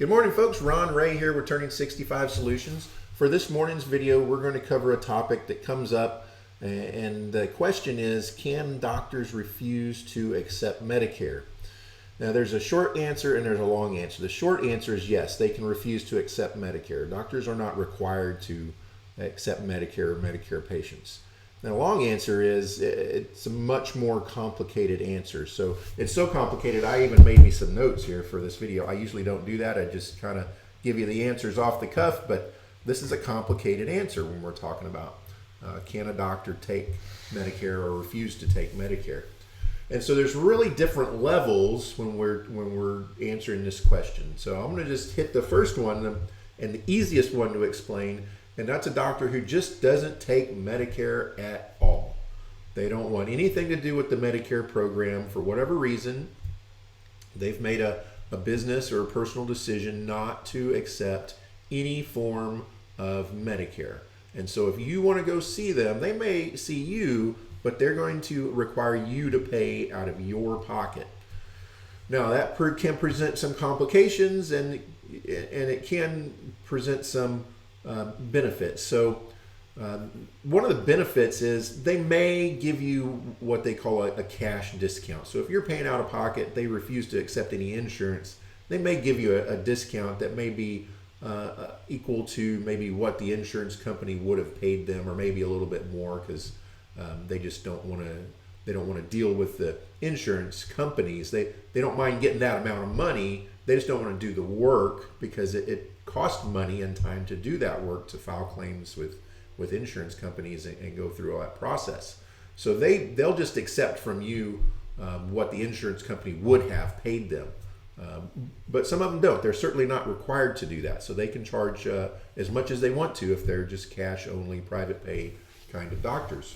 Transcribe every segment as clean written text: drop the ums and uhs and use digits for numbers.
Good morning, folks. Ron Ray here with Turning 65 Solutions. For this morning's video, we're going to cover a topic that comes up, and the question is, can doctors refuse to accept Medicare? Now, there's a short answer and there's a long answer. The short answer is yes, they can refuse to accept Medicare. Doctors are not required to accept Medicare or Medicare patients. Now, the long answer is it's a much more complicated answer. So it's so complicated, I even made me some notes here for this video. I usually don't do that. I just kind of give you the answers off the cuff, but this is a complicated answer when we're talking about can a doctor take Medicare or refuse to take Medicare. And so there's really different levels when we're answering this question. So I'm going to just hit the first one and the easiest one to explain. And that's a doctor who just doesn't take Medicare at all. They don't want anything to do with the Medicare program for whatever reason. They've made a business or a personal decision not to accept any form of Medicare. And so if you want to go see them, they may see you, but they're going to require you to pay out of your pocket. Now that can present some complications and it can present some benefits. So one of the benefits is they may give you what they call a cash discount. So if you're paying out of pocket, they refuse to accept any insurance, they may give you a discount that may be equal to maybe what the insurance company would have paid them, or maybe a little bit more, because they just don't want to deal with the insurance companies. They don't mind getting that amount of money. They just don't want to do the work because it costs money and time to do that work, to file claims with insurance companies and go through all that process. So they'll just accept from you what the insurance company would have paid them. But some of them don't. They're certainly not required to do that. So they can charge as much as they want to if they're just cash only, private pay kind of doctors.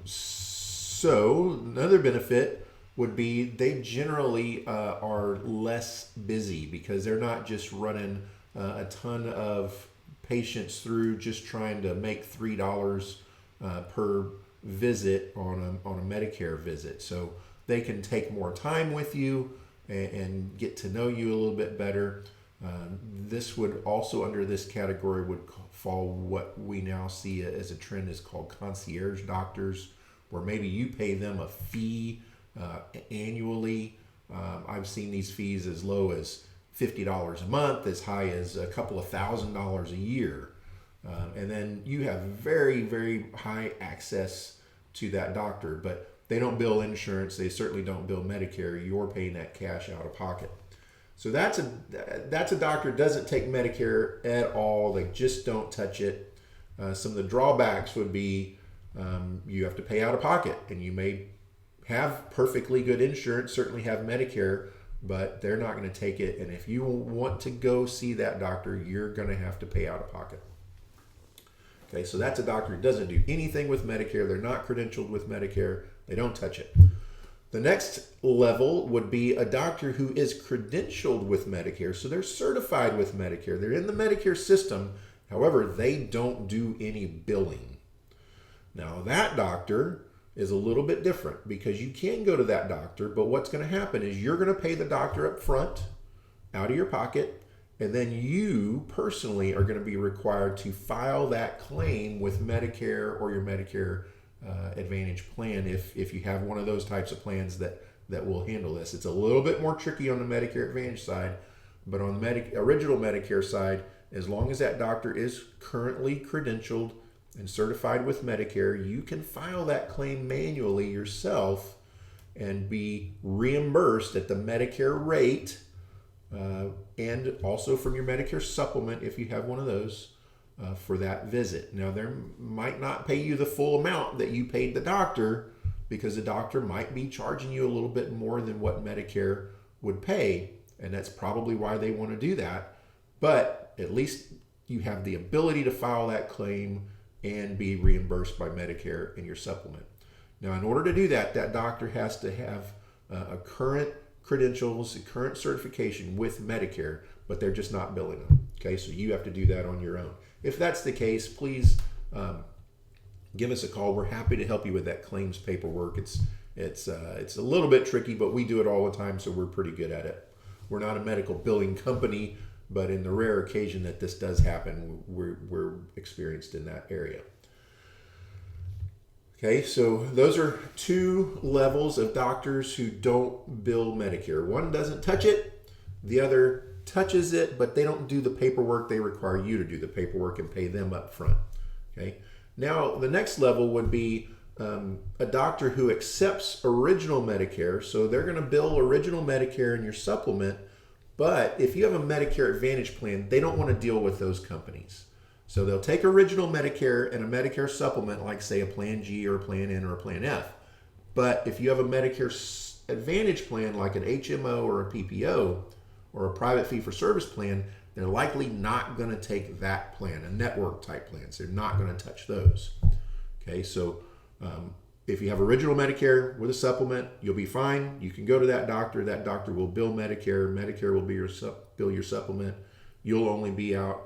So another benefit would be they generally are less busy because they're not just running a ton of patients through just trying to make $3 per visit on a Medicare visit. So they can take more time with you and get to know you a little bit better. This would also, under this category, would fall what we now see as a trend is called Concierge Doctors, where maybe you pay them a fee annually. I've seen these fees as low as $50 a month, as high as a couple of $1,000s a year. And then you have very, very high access to that doctor, but they don't bill insurance. They certainly don't bill Medicare. You're paying that cash out of pocket. So that's a doctor who doesn't take Medicare at all. They just don't touch it. Some of the drawbacks would be you have to pay out of pocket, and you may have perfectly good insurance, certainly have Medicare, but they're not going to take it. And if you want to go see that doctor, you're going to have to pay out of pocket. Okay, so that's a doctor who doesn't do anything with Medicare. They're not credentialed with Medicare. They don't touch it. The next level would be a doctor who is credentialed with Medicare. So they're certified with Medicare. They're in the Medicare system. However, they don't do any billing. Now that doctor is a little bit different because you can go to that doctor, but what's going to happen is you're going to pay the doctor up front out of your pocket, and then you personally are going to be required to file that claim with Medicare or your Medicare Advantage plan if you have one of those types of plans that will handle this. It's a little bit more tricky on the Medicare Advantage side, but on the original Medicare side, as long as that doctor is currently credentialed and certified with Medicare, you can file that claim manually yourself and be reimbursed at the Medicare rate, and also from your Medicare supplement if you have one of those for that visit. Now, they might not pay you the full amount that you paid the doctor because the doctor might be charging you a little bit more than what Medicare would pay, and that's probably why they want to do that. But at least you have the ability to file that claim and be reimbursed by Medicare in your supplement. Now, in order to do that, that doctor has to have a current credentials, a current certification with Medicare, but they're just not billing them. Okay, so you have to do that on your own. If that's the case, please give us a call. We're happy to help you with that claims paperwork. It's a little bit tricky, but we do it all the time, so we're pretty good at it. We're not a medical billing company, but in the rare occasion that this does happen, we're experienced in that area. Okay, so those are two levels of doctors who don't bill Medicare. One doesn't touch it, the other touches it, but they don't do the paperwork. They require you to do the paperwork and pay them up front. Okay, now the next level would be a doctor who accepts original Medicare. So they're going to bill original Medicare in your supplement, but if you have a Medicare Advantage plan, they don't want to deal with those companies. So they'll take original Medicare and a Medicare supplement, like say a Plan G or a Plan N or a Plan F. But if you have a Medicare Advantage plan, like an HMO or a PPO or a private fee-for-service plan, they're likely not going to take that plan, a network type plans. They're not going to touch those. Okay, so if you have original Medicare with a supplement, you'll be fine. You can go to that doctor. That doctor will bill Medicare. Medicare will bill your supplement. You'll only be out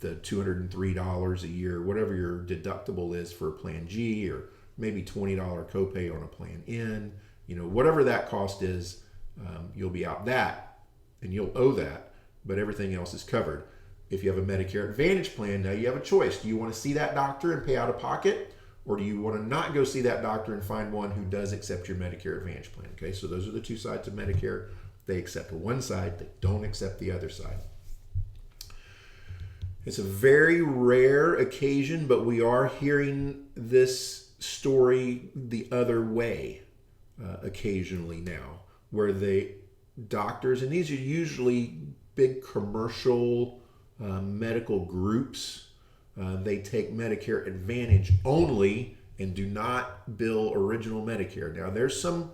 the $203 a year, whatever your deductible is for Plan G, or maybe $20 copay on a Plan N. Whatever that cost is, you'll be out that, and you'll owe that, but everything else is covered. If you have a Medicare Advantage plan, now you have a choice. Do you want to see that doctor and pay out of pocket, or do you want to not go see that doctor and find one who does accept your Medicare Advantage plan? Okay, so those are the two sides of Medicare. They accept one side, they don't accept the other side. It's a very rare occasion, but we are hearing this story the other way occasionally now, where the doctors, and these are usually big commercial medical groups, they take Medicare Advantage only and do not bill original Medicare. Now there's some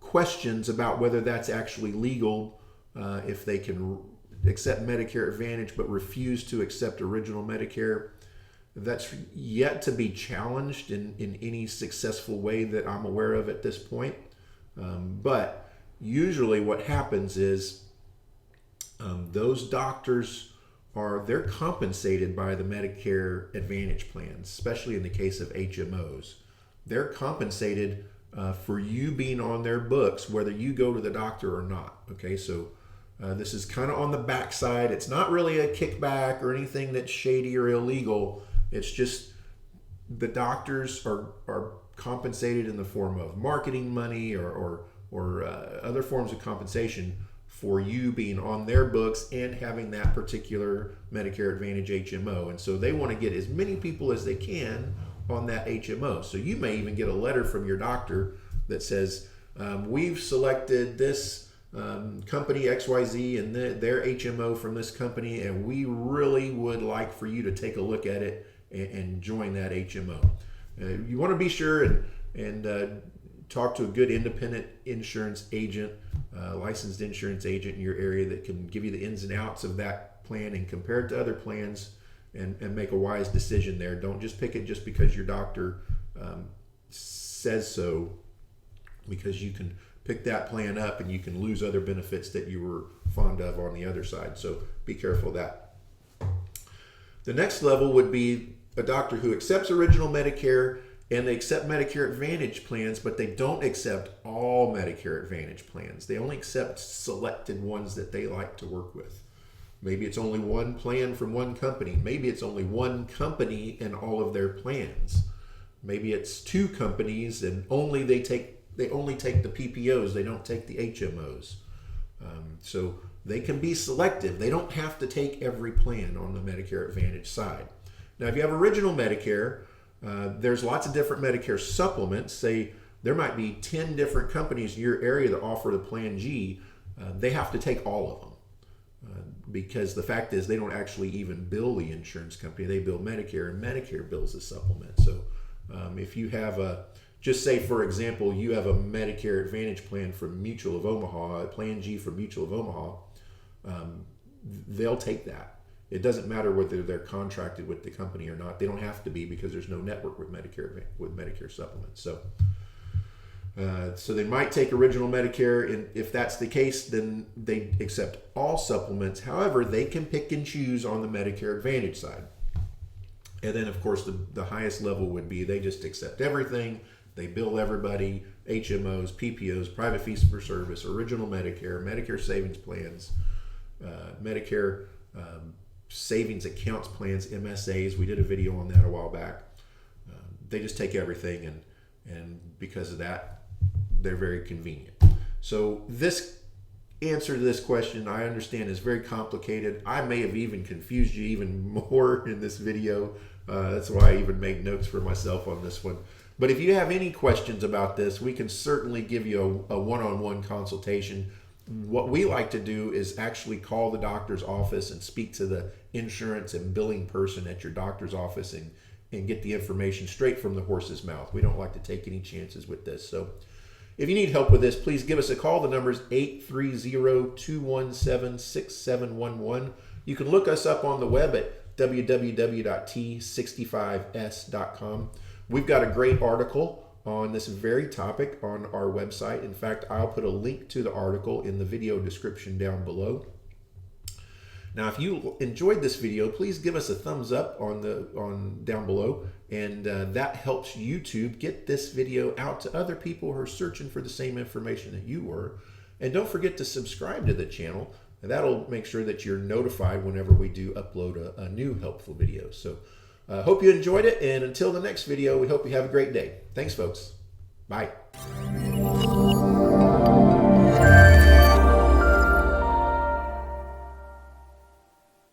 questions about whether that's actually legal. If they can accept Medicare Advantage but refuse to accept original Medicare. That's yet to be challenged in any successful way that I'm aware of at this point. But usually what happens is those doctors they're compensated by the Medicare Advantage plans, especially in the case of HMOs. They're compensated for you being on their books, whether you go to the doctor or not. Okay, so this is kind of on the backside. It's not really a kickback or anything that's shady or illegal. It's just the doctors are compensated in the form of marketing money or other forms of compensation for you being on their books and having that particular Medicare Advantage HMO. And so they want to get as many people as they can on that HMO. So you may even get a letter from your doctor that says, we've selected this company XYZ and their HMO from this company, and we really would like for you to take a look at it and join that HMO. You want to be sure and talk to a good independent insurance agent, licensed insurance agent in your area that can give you the ins and outs of that plan and compare it to other plans and make a wise decision there. Don't just pick it just because your doctor says so, because you can pick that plan up and you can lose other benefits that you were fond of on the other side. So be careful of that. The next level would be a doctor who accepts original Medicare and they accept Medicare Advantage plans, but they don't accept all Medicare Advantage plans. They only accept selected ones that they like to work with. Maybe it's only one plan from one company. Maybe it's only one company in all of their plans. Maybe it's two companies and they only take the PPOs, they don't take the HMOs. So they can be selective. They don't have to take every plan on the Medicare Advantage side. Now, if you have original Medicare, there's lots of different Medicare supplements. Say there might be 10 different companies in your area that offer the Plan G. They have to take all of them because the fact is they don't actually even bill the insurance company. They bill Medicare, and Medicare bills the supplement. So if you have just say, for example, you have a Medicare Advantage plan from Mutual of Omaha, a Plan G from Mutual of Omaha, they'll take that. It doesn't matter whether they're contracted with the company or not. They don't have to be because there's no network with Medicare supplements. So they might take original Medicare, and if that's the case, then they accept all supplements. However, they can pick and choose on the Medicare Advantage side. And then, of course, the highest level would be they just accept everything. They bill everybody, HMOs, PPOs, private fees for service, original Medicare, Medicare savings plans, Medicare savings accounts plans, MSAs. We did a video on that a while back. They just take everything, and because of that, they're very convenient. So this answer to this question, I understand, is very complicated. I may have even confused you even more in this video. That's why I even made notes for myself on this one. But if you have any questions about this, we can certainly give you a one-on-one consultation. What we like to do is actually call the doctor's office and speak to the insurance and billing person at your doctor's office and get the information straight from the horse's mouth. We don't like to take any chances with this. So if you need help with this, please give us a call. The number is 830-217-6711. You can look us up on the web at www.t65s.com. We've got a great article on this very topic on our website. In fact, I'll put a link to the article in the video description down below. Now, if you enjoyed this video, please give us a thumbs up on down below, and that helps YouTube get this video out to other people who are searching for the same information that you were. And don't forget to subscribe to the channel, and that'll make sure that you're notified whenever we do upload a new helpful video. So hope you enjoyed it, and until the next video, we hope you have a great day. Thanks, folks. Bye.